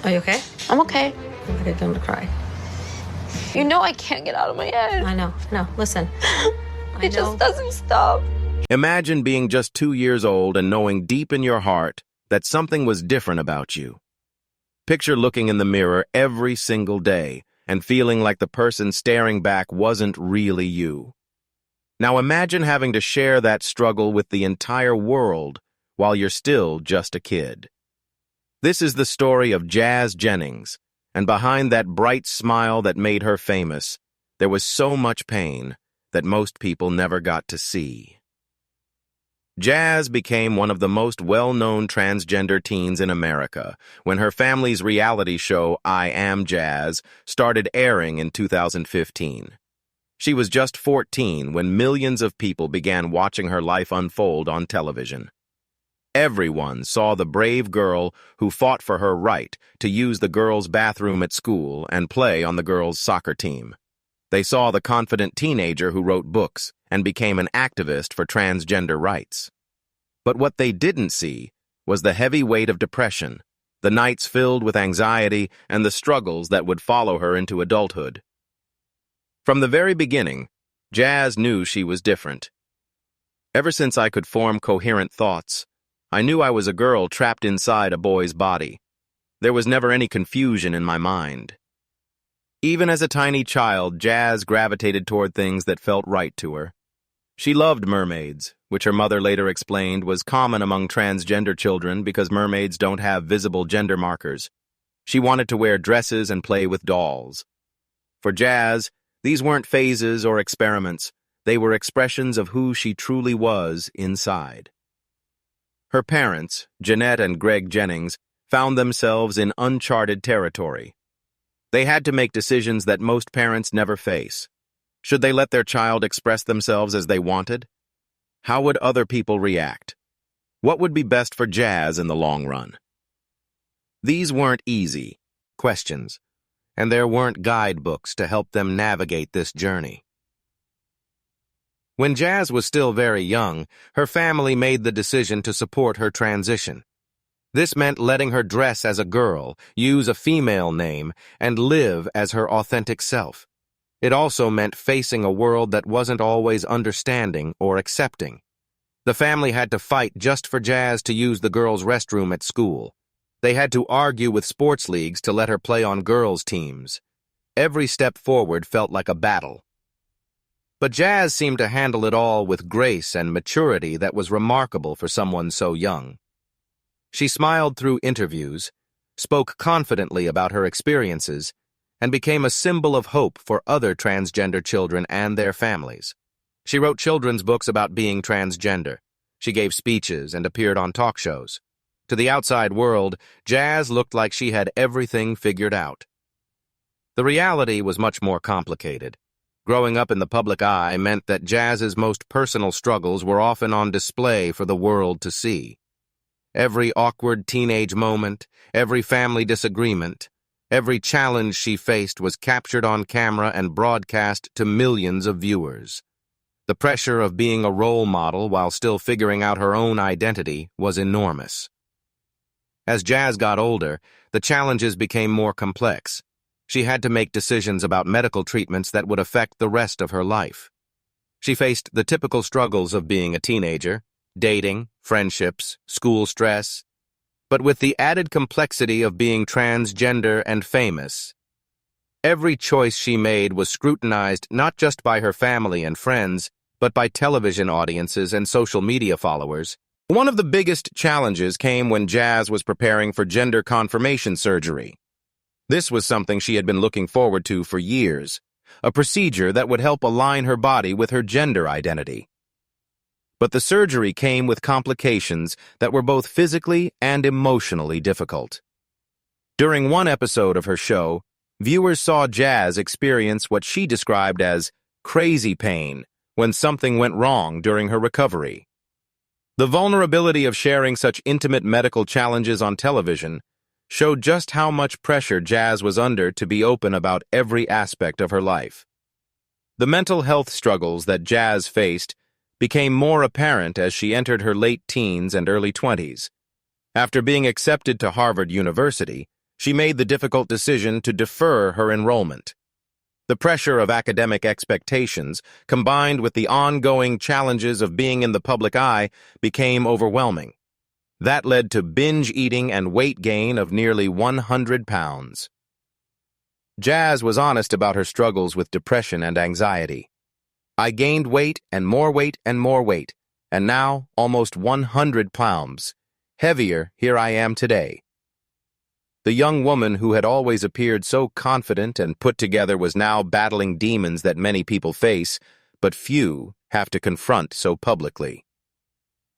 Are you okay? I'm okay. I'm ready to cry. You know I can't get out of my head. I know. Listen. It just doesn't stop. Imagine being just 2 years old and knowing deep in your heart that something was different about you. Picture looking in the mirror every single day and feeling like the person staring back wasn't really you. Now imagine having to share that struggle with the entire world while you're still just a kid. This is the story of Jazz Jennings, and behind that bright smile that made her famous, there was so much pain that most people never got to see. Jazz became one of the most well-known transgender teens in America when her family's reality show I Am Jazz started airing in 2015. She was just 14 when millions of people began watching her life unfold on television. Everyone saw the brave girl who fought for her right to use the girls' bathroom at school and play on the girls' soccer team. They saw the confident teenager who wrote books and became an activist for transgender rights. But what they didn't see was the heavy weight of depression, the nights filled with anxiety, and the struggles that would follow her into adulthood. From the very beginning, Jazz knew she was different. Ever since I could form coherent thoughts, I knew I was a girl trapped inside a boy's body. There was never any confusion in my mind. Even as a tiny child, Jazz gravitated toward things that felt right to her. She loved mermaids, which her mother later explained was common among transgender children because mermaids don't have visible gender markers. She wanted to wear dresses and play with dolls. For Jazz, these weren't phases or experiments. They were expressions of who she truly was inside. Her parents, Jeanette and Greg Jennings, found themselves in uncharted territory. They had to make decisions that most parents never face. Should they let their child express themselves as they wanted? How would other people react? What would be best for Jazz in the long run? These weren't easy questions, and there weren't guidebooks to help them navigate this journey. When Jazz was still very young, her family made the decision to support her transition. This meant letting her dress as a girl, use a female name, and live as her authentic self. It also meant facing a world that wasn't always understanding or accepting. The family had to fight just for Jazz to use the girls' restroom at school. They had to argue with sports leagues to let her play on girls' teams. Every step forward felt like a battle. But Jazz seemed to handle it all with grace and maturity that was remarkable for someone so young. She smiled through interviews, spoke confidently about her experiences, and became a symbol of hope for other transgender children and their families. She wrote children's books about being transgender. She gave speeches and appeared on talk shows. To the outside world, Jazz looked like she had everything figured out. The reality was much more complicated. Growing up in the public eye meant that Jazz's most personal struggles were often on display for the world to see. Every awkward teenage moment, every family disagreement, every challenge she faced was captured on camera and broadcast to millions of viewers. The pressure of being a role model while still figuring out her own identity was enormous. As Jazz got older, the challenges became more complex. She had to make decisions about medical treatments that would affect the rest of her life. She faced the typical struggles of being a teenager, dating, friendships, school stress, but with the added complexity of being transgender and famous. Every choice she made was scrutinized not just by her family and friends, but by television audiences and social media followers. One of the biggest challenges came when Jazz was preparing for gender confirmation surgery. This was something she had been looking forward to for years, a procedure that would help align her body with her gender identity. But the surgery came with complications that were both physically and emotionally difficult. During one episode of her show, viewers saw Jazz experience what she described as crazy pain when something went wrong during her recovery. The vulnerability of sharing such intimate medical challenges on television showed just how much pressure Jazz was under to be open about every aspect of her life. The mental health struggles that Jazz faced became more apparent as she entered her late teens and early 20s. After being accepted to Harvard University, she made the difficult decision to defer her enrollment. The pressure of academic expectations, combined with the ongoing challenges of being in the public eye, became overwhelming. That led to binge eating and weight gain of nearly 100 pounds. Jazz was honest about her struggles with depression and anxiety. "I gained weight and more weight and more weight, and now almost 100 pounds. Heavier, here I am today." The young woman who had always appeared so confident and put together was now battling demons that many people face, but few have to confront so publicly.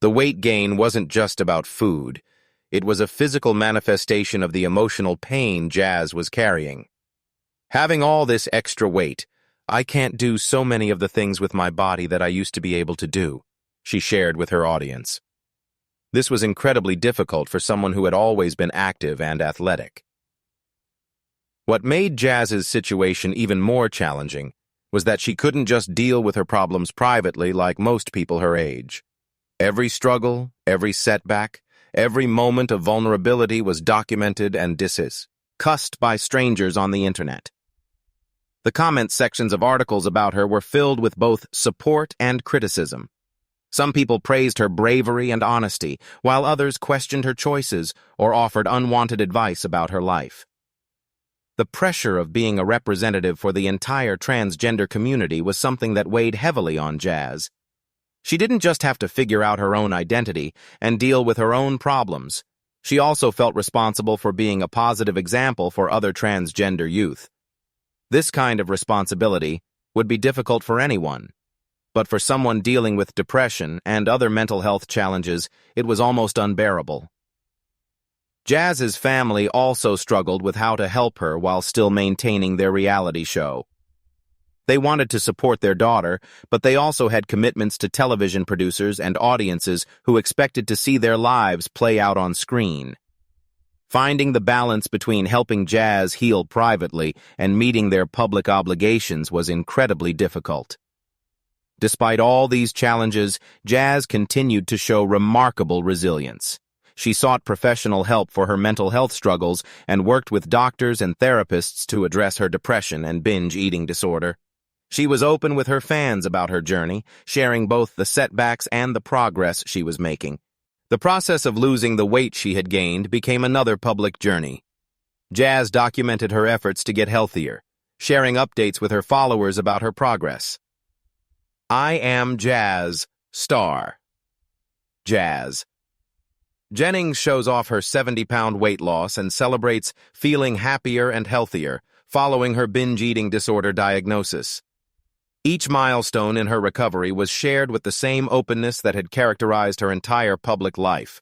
The weight gain wasn't just about food. It was a physical manifestation of the emotional pain Jazz was carrying. "Having all this extra weight, I can't do so many of the things with my body that I used to be able to do," she shared with her audience. This was incredibly difficult for someone who had always been active and athletic. What made Jazz's situation even more challenging was that she couldn't just deal with her problems privately like most people her age. Every struggle, every setback, every moment of vulnerability was documented and discussed by strangers on the internet. The comment sections of articles about her were filled with both support and criticism. Some people praised her bravery and honesty, while others questioned her choices or offered unwanted advice about her life. The pressure of being a representative for the entire transgender community was something that weighed heavily on Jazz. She didn't just have to figure out her own identity and deal with her own problems. She also felt responsible for being a positive example for other transgender youth. This kind of responsibility would be difficult for anyone. But for someone dealing with depression and other mental health challenges, it was almost unbearable. Jazz's family also struggled with how to help her while still maintaining their reality show. They wanted to support their daughter, but they also had commitments to television producers and audiences who expected to see their lives play out on screen. Finding the balance between helping Jazz heal privately and meeting their public obligations was incredibly difficult. Despite all these challenges, Jazz continued to show remarkable resilience. She sought professional help for her mental health struggles and worked with doctors and therapists to address her depression and binge eating disorder. She was open with her fans about her journey, sharing both the setbacks and the progress she was making. The process of losing the weight she had gained became another public journey. Jazz documented her efforts to get healthier, sharing updates with her followers about her progress. "I am Jazz, star." Jazz. Jennings shows off her 70-pound weight loss and celebrates feeling happier and healthier following her binge eating disorder diagnosis. Each milestone in her recovery was shared with the same openness that had characterized her entire public life.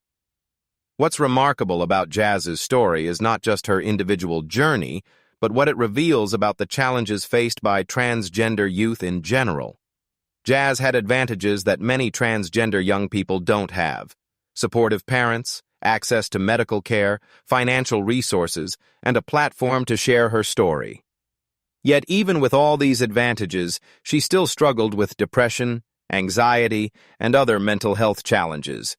What's remarkable about Jazz's story is not just her individual journey, but what it reveals about the challenges faced by transgender youth in general. Jazz had advantages that many transgender young people don't have: supportive parents, access to medical care, financial resources, and a platform to share her story. Yet even with all these advantages, she still struggled with depression, anxiety, and other mental health challenges.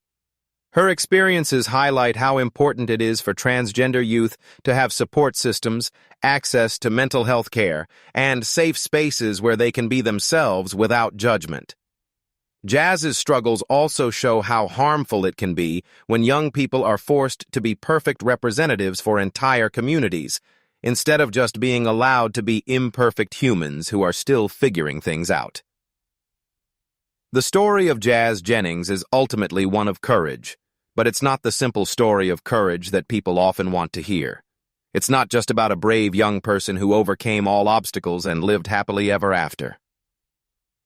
Her experiences highlight how important it is for transgender youth to have support systems, access to mental health care, and safe spaces where they can be themselves without judgment. Jazz's struggles also show how harmful it can be when young people are forced to be perfect representatives for entire communities, instead of just being allowed to be imperfect humans who are still figuring things out. The story of Jazz Jennings is ultimately one of courage, but it's not the simple story of courage that people often want to hear. It's not just about a brave young person who overcame all obstacles and lived happily ever after.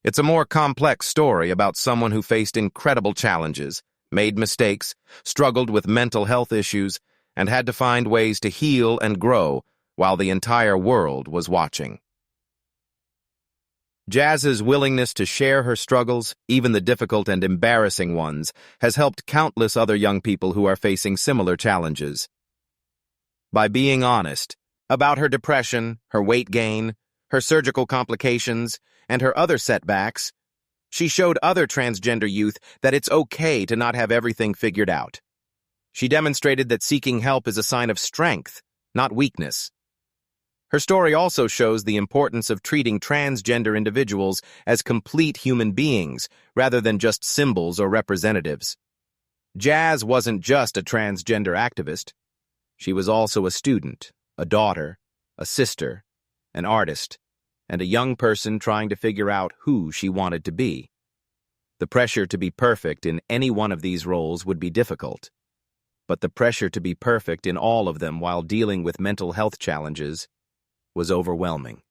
It's a more complex story about someone who faced incredible challenges, made mistakes, struggled with mental health issues, and had to find ways to heal and grow while the entire world was watching. Jazz's willingness to share her struggles, even the difficult and embarrassing ones, has helped countless other young people who are facing similar challenges. By being honest about her depression, her weight gain, her surgical complications, and her other setbacks, she showed other transgender youth that it's okay to not have everything figured out. She demonstrated that seeking help is a sign of strength, not weakness. Her story also shows the importance of treating transgender individuals as complete human beings rather than just symbols or representatives. Jazz wasn't just a transgender activist. She was also a student, a daughter, a sister, an artist, and a young person trying to figure out who she wanted to be. The pressure to be perfect in any one of these roles would be difficult, but the pressure to be perfect in all of them while dealing with mental health challenges was overwhelming.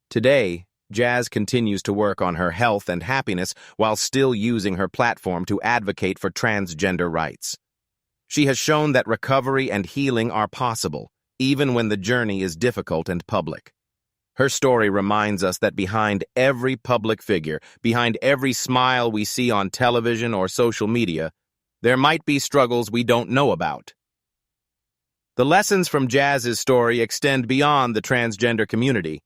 Today, Jazz continues to work on her health and happiness while still using her platform to advocate for transgender rights. She has shown that recovery and healing are possible, even when the journey is difficult and public. Her story reminds us that behind every public figure, behind every smile we see on television or social media, there might be struggles we don't know about. The lessons from Jazz's story extend beyond the transgender community.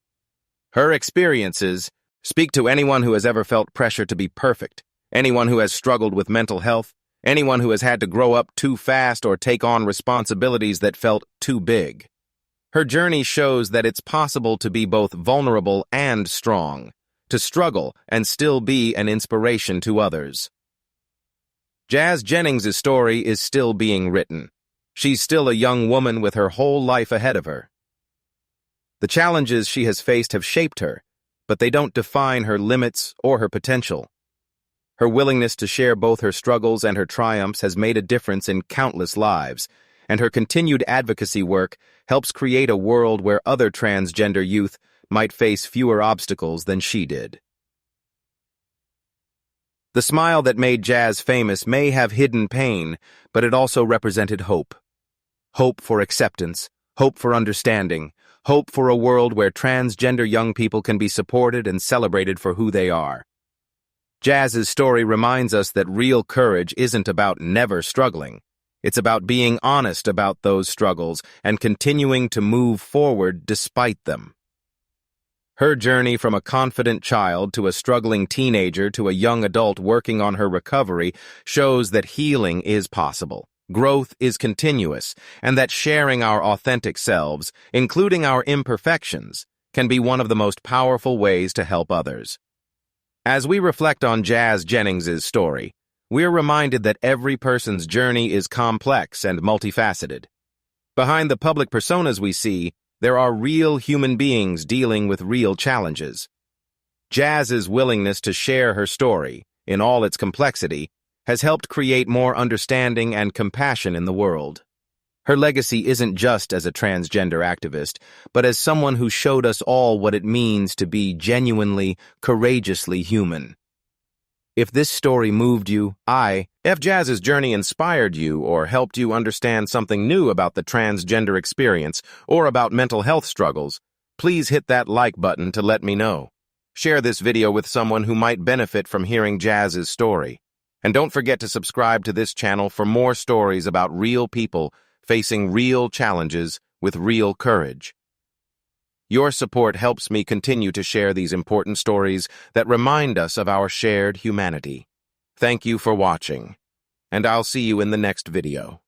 Her experiences speak to anyone who has ever felt pressure to be perfect, anyone who has struggled with mental health, anyone who has had to grow up too fast or take on responsibilities that felt too big. Her journey shows that it's possible to be both vulnerable and strong, to struggle and still be an inspiration to others. Jazz Jennings' story is still being written. She's still a young woman with her whole life ahead of her. The challenges she has faced have shaped her, but they don't define her limits or her potential. Her willingness to share both her struggles and her triumphs has made a difference in countless lives, and her continued advocacy work helps create a world where other transgender youth might face fewer obstacles than she did. The smile that made Jazz famous may have hidden pain, but it also represented hope. Hope for acceptance, hope for understanding, hope for a world where transgender young people can be supported and celebrated for who they are. Jazz's story reminds us that real courage isn't about never struggling. It's about being honest about those struggles and continuing to move forward despite them. Her journey from a confident child to a struggling teenager to a young adult working on her recovery shows that healing is possible. Growth is continuous, and that sharing our authentic selves, including our imperfections, can be one of the most powerful ways to help others. As we reflect on Jazz Jennings' story, we're reminded that every person's journey is complex and multifaceted. Behind the public personas we see, there are real human beings dealing with real challenges. Jazz's willingness to share her story, in all its complexity, has helped create more understanding and compassion in the world. Her legacy isn't just as a transgender activist, but as someone who showed us all what it means to be genuinely, courageously human. If this story moved you, if Jazz's journey inspired you or helped you understand something new about the transgender experience or about mental health struggles, please hit that like button to let me know. Share this video with someone who might benefit from hearing Jazz's story. And don't forget to subscribe to this channel for more stories about real people facing real challenges with real courage. Your support helps me continue to share these important stories that remind us of our shared humanity. Thank you for watching, and I'll see you in the next video.